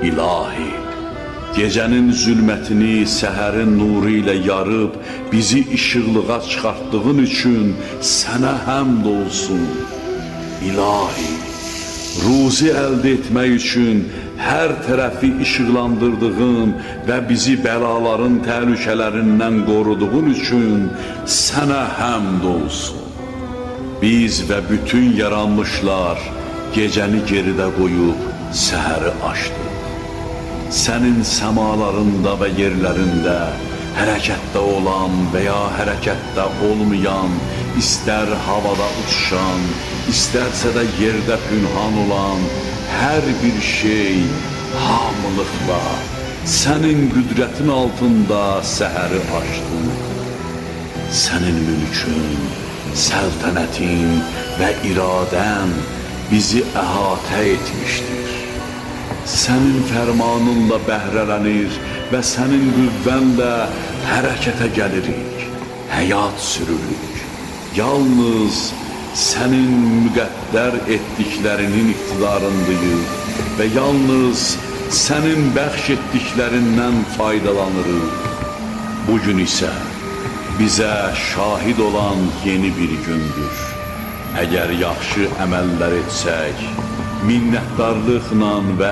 İlahi, gecənin zülmətini səhərin nuru ilə yarıb bizi işıqlığa çıxartdığın üçün sənə həmd olsun. İlahi, ruzi əldə etmək üçün hər tərəfi işıqlandırdığın və bizi bəlaların təhlükələrindən qoruduğun üçün sənə həmd olsun. Biz və bütün yaranmışlar gecəni geridə qoyub səhəri açdıq. Sənin səmalarında və yerlərində hərəkətdə olan və ya hərəkətdə olmayan, istər havada uçuşan, istərsə də yerdə pünhan olan hər bir şey hamılıqla sənin qüdrətin altında səhəri açdın. Sənin mülkün, səltənətin və iradən bizi əhatə etmişdir. Sənin fərmanınla bəhrələnir və sənin qüvvənlə hərəkətə gəlirik, həyat sürürük. Yalnız sənin müqəddər etdiklərinin iqtidarındayıq və yalnız sənin bəxş etdiklərindən faydalanırıq. Bugün isə bizə şahid olan yeni bir gündür. Əgər yaxşı əməllər etsək, minnətdarlıqla və